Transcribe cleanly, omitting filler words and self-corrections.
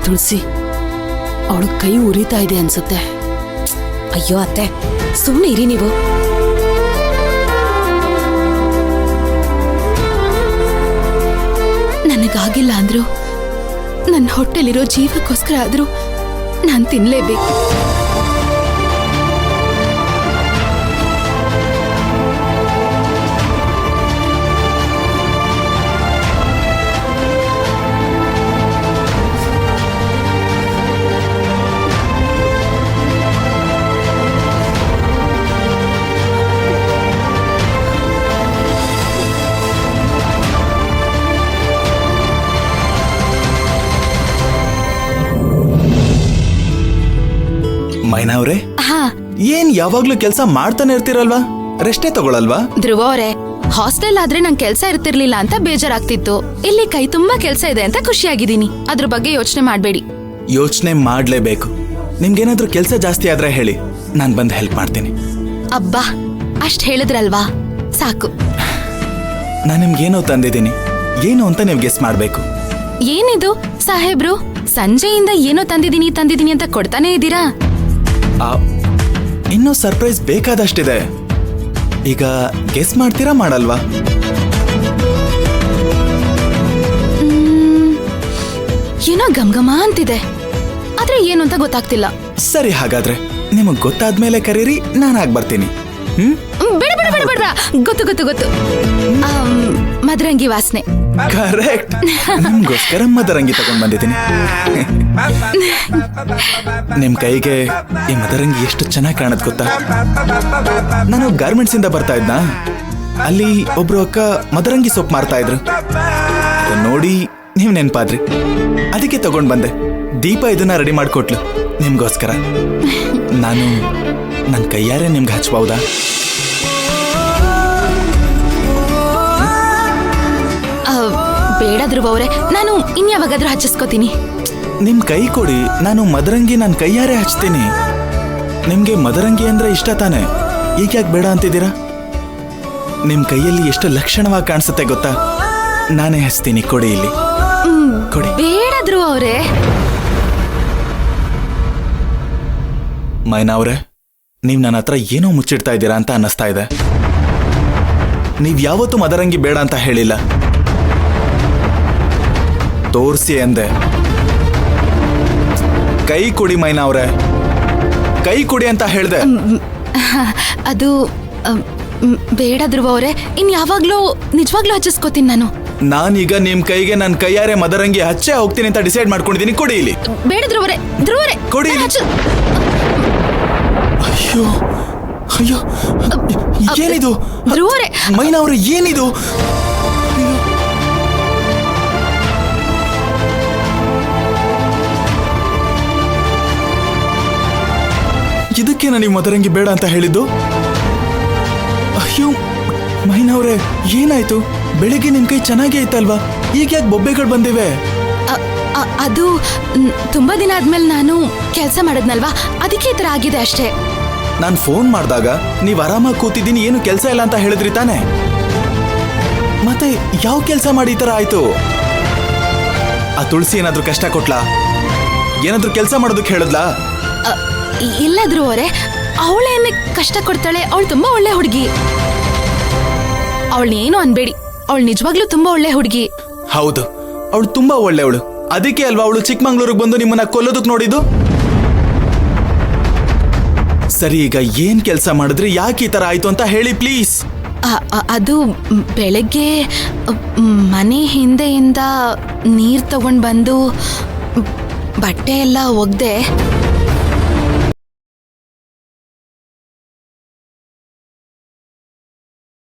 ತುಳಸಿ, ಅವಳು ಕೈ ಉರಿತಾ ಇದೆ ಅನ್ಸುತ್ತೆ. ಅಯ್ಯೋ ಅತ್ತೆ, ಸುಮ್ಮನೆ ಇರಿ ನೀವು. ನನಗಾಗಿಲ್ಲ ಅಂದ್ರು ನನ್ನ ಹೊಟ್ಟೆಲಿರೋ ಜೀವಕ್ಕೋಸ್ಕರ ಆದ್ರೂ ನಾನು ತಿನ್ಲೇಬೇಕು. ಮೈನಾ ಅವ್ರೆ, ಹಾ, ಏನ್ ಯಾವಾಗ್ಲೂ ಕೆಲಸ ಮಾಡ್ತಾನೆ ಇರ್ತೀರಲ್ವಾ? ರೆಸ್ಟೇ ತಗೊಳಲ್ವಾ? ಧ್ರುವ ಅವರೇ, ಹಾಸ್ಟೆಲ್ ಆದ್ರೆ ನಂಗೆ ಕೆಲ್ಸ ಇರ್ತಿರ್ಲಿಲ್ಲ ಅಂತ ಬೇಜಾರಾಗ್ತಿತ್ತು. ಇಲ್ಲಿ ಕೈ ತುಂಬಾ ಕೆಲ್ಸ ಇದೆ ಅಂತ ಖುಷಿಯಾಗಿದ್ದೀನಿ. ಅದ್ರ ಬಗ್ಗೆ ಯೋಚನೆ ಮಾಡ್ಬೇಡಿ. ಯೋಚನೆ ಮಾಡ್ಲೇಬೇಕು. ನಿಮ್ಗೇನಾದ್ರೂ ಕೆಲಸ ಜಾಸ್ತಿ ಆದ್ರೆ ಹೇಳಿ, ನಾನ್ ಬಂದು ಹೆಲ್ಪ್ ಮಾಡ್ತೀನಿ. ಅಬ್ಬಾ, ಅಷ್ಟ್ ಹೇಳಿದ್ರಲ್ವಾ, ಸಾಕು. ನಾನ್ ನಿಮ್ಗೇನೋ ತಂದಿದ್ದೀನಿ, ಏನು ಅಂತ ನೀವು ಗೆಸ್ ಮಾಡ್ಬೇಕು. ಏನಿದು ಸಾಹೇಬ್ರು, ಸಂಜೆಯಿಂದ ಏನೋ ತಂದಿದ್ದೀನಿ ಅಂತ ಕೊಡ್ತಾನೆ ಇದ್ದೀರಾ? ಇನ್ನೂ ಸರ್ಪ್ರೈಸ್ ಬೇಕಾದಷ್ಟಿದೆ. ಈಗ ಗೆಸ್ ಮಾಡ್ತೀರಾ ಮಾಡಲ್ವಾ? ಏನೋ ಗಮ್ಗಮ ಅಂತಿದೆ, ಆದ್ರೆ ಏನು ಅಂತ ಗೊತ್ತಾಗ್ತಿಲ್ಲ. ಸರಿ, ಹಾಗಾದ್ರೆ ನಿಮಗ್ ಗೊತ್ತಾದ್ಮೇಲೆ ಕರೀರಿ, ನಾನು ಆಗ್ ಬರ್ತೀನಿ. ಬೇಡ ಬೇಡ ಬೇಡ ಬೇಡ, ಗೊತ್ತು. ಮದರಂಗಿ ವಾಸನೆ. ಕರೆಕ್ಟ್, ನಿಮ್ಗೋಸ್ಕರ ಮದರಂಗಿ ತಗೊಂಡ್ ಬಂದಿದ್ದೀನಿ. ನಿಮ್ ಕೈಗೆ ಈ ಮದರಂಗಿ ಎಷ್ಟು ಚೆನ್ನಾಗಿ ಕಾಣತ್ ಗೊತ್ತಾ? ನಾನು ಗಾರ್ಮೆಂಟ್ಸ್ ಇಂದ ಬರ್ತಾ ಇದ್ನಾ, ಅಲ್ಲಿ ಒಬ್ರು ಅಕ್ಕ ಮದರಂಗಿ ಸೊಪ್ಪು ಮಾರ್ತಾ ಇದ್ರು. ಅದನ್ನ ನೋಡಿ ನೀವ್ ನೆನ್ಪಾದ್ರಿ, ಅದಕ್ಕೆ ತಗೊಂಡ್ ಬಂದೆ. ದೀಪ ಇದನ್ನ ರೆಡಿ ಮಾಡ್ಕೊಟ್ಲು ನಿಮ್ಗೋಸ್ಕರ. ನಾನು ನನ್ ಕೈಯಾರೆ ನಿಮ್ಗೆ ಹಚ್ಬಹುದಾ? ಬೇಡ ಧ್ರುವ ಅವರೇ, ನಾನು ಇನ್ಯಾವಾಗಾದ್ರೂ ಹಚ್ಚಿಸ್ಕೋತೀನಿ. ನಿಮ್ ಕೈ ಕೊಡಿ, ನಾನು ಮದರಂಗಿ ನನ್ ಕೈಯಾರೆ ಹಚ್ತೀನಿ. ನಿಮ್ಗೆ ಮದರಂಗಿ ಅಂದ್ರೆ ಇಷ್ಟ ತಾನೆ, ಈಗ ಯಾಕೆ ಬೇಡ ಅಂತಿದ್ದೀರಾ? ನಿಮ್ ಕೈಯಲ್ಲಿ ಎಷ್ಟು ಲಕ್ಷಣವಾಗಿ ಕಾಣಿಸುತ್ತೆ ಗೊತ್ತಾ? ನಾನೇ ಹಚ್ತೀನಿ, ಕೊಡಿ ಇಲ್ಲಿ, ಕೊಡಿ. ಬೇಡ ಧ್ರುವ ಅವರೇ. ಮೈನಾ ಅವ್ರೆ, ನೀವ್ ನನ್ನ ಹತ್ರ ಏನೋ ಮುಚ್ಚಿಡ್ತಾ ಇದ್ದೀರಾ ಅಂತ ಅನ್ನಿಸ್ತಾ ಇದೆ. ನೀವ್ ಯಾವತ್ತೂ ಮದರಂಗಿ ಬೇಡ ಅಂತ ಹೇಳಿಲ್ಲ, ತೋರ್ಸಿ ಅಂದೆ. ಕೈ ಕೊಡಿ ಮೈನಾ ಅವ್ರೆ, ಕೈ ಕೊಡಿ ಅಂತ ಹೇಳ್ದೆ. ಅದು ಬೇಡ ಧ್ರುವ ಅವರೇ, ಇನ್ ಯಾವಾಗ್ಲೂ ನಿಜವಾಗ್ಲೂ ಹಚ್ಚಿಸ್ಕೋತೀನಿ ನಾನು. ನಾನೀಗ ನಿಮ್ ಕೈಗೆ ನನ್ ಕೈಯಾರೆ ಮದರಂಗಿ ಹಚ್ಚೇ ಹೋಗ್ತೀನಿ ಅಂತ ಡಿಸೈಡ್ ಮಾಡ್ಕೊಂಡಿದ್ದೀನಿ. ಕೊಡಿ ಇಲ್ಲಿ. ಬೇಡ ಧ್ರುವ ಅವರೇ, ಕೊಡಿ. ಅಯ್ಯೋ ಅಯ್ಯೋ, ಏನಿದು ಧ್ರುವ ಅವರೇ? ಮೈನಾ ಅವ್ರೆ, ಏನಿದು? ಇದಕ್ಕೇನ ನೀವು ಮದರಂಗಿ ಬೇಡ ಅಂತ ಹೇಳಿದ್ದು? ಅಯ್ಯೋ ಮೈನಾ ಅವ್ರೆ, ಏನಾಯ್ತು? ಬೆಳಿಗ್ಗೆ ನಿಮ್ ಕೈ ಚೆನ್ನಾಗೇ ಇತ್ತಲ್ವಾ, ಈಗ ಯಾಕೆ ಬೊಬ್ಬೆಗಳು ಬಂದಿವೆ? ಅದು ತುಂಬಾ ದಿನ ಆದ್ಮೇಲೆ ನಾನು ಕೆಲಸ ಮಾಡದ್ನಲ್ವಾ, ಅದಕ್ಕೆ ಈ ತರ ಆಗಿದೆ ಅಷ್ಟೇ. ನಾನ್ ಫೋನ್ ಮಾಡಿದಾಗ ನೀವ್ ಆರಾಮಾಗಿ ಕೂತಿದ್ದೀನಿ, ಏನು ಕೆಲಸ ಇಲ್ಲ ಅಂತ ಹೇಳಿದ್ರಿ ತಾನೆ? ಮತ್ತೆ ಯಾವ ಕೆಲಸ ಮಾಡಿ ಈ ತರ ಆಯ್ತು? ಆ ತುಳಸಿ ಏನಾದ್ರೂ ಕಷ್ಟ ಕೊಟ್ಲಾ? ಏನಾದ್ರೂ ಕೆಲಸ ಮಾಡೋದಕ್ಕೆ ಹೇಳಿದ್ಲಾ? ಇಲ್ಲ ಧ್ರುವ ಅವರೇ, ಅವಳೇನು ಕಷ್ಟ ಕೊಡ್ತಾಳೆ? ಅವಳು ತುಂಬಾ ಒಳ್ಳೆ ಹುಡುಗಿ. ಅವಳನ್ನೇನು ಅನ್ಬೇಡಿ, ಅವಳು ನಿಜವಾಗ್ಲೂ ತುಂಬಾ ಒಳ್ಳೆ ಹುಡುಗಿ. ಹೌದು, ಅವಳು ತುಂಬಾ ಒಳ್ಳೆವಳು. ಅದಕ್ಕೆ ಅಲ್ವಾ ಅವಳು ಚಿಕ್ಕಮಂಗ್ಳೂರಿಗೆ ಬಂದು ನಿಮ್ಮನ್ನ ಕೊಲ್ಲೋದಕ್ ನೋಡಿದ್ದು? ಸರಿ, ಈಗ ಏನ್ ಕೆಲಸ ಮಾಡಿದ್ರಿ? ಯಾಕೆ ಈ ತರ ಆಯ್ತು ಅಂತ ಹೇಳಿ ಪ್ಲೀಸ್. ಅದು ಬೆಳಗ್ಗೆ ಮನೆ ಹಿಂದೆಯಿಂದ ನೀರ್ ತಗೊಂಡ್ ಬಂದು ಬಟ್ಟೆ ಎಲ್ಲ ಒಗ್ದೆ.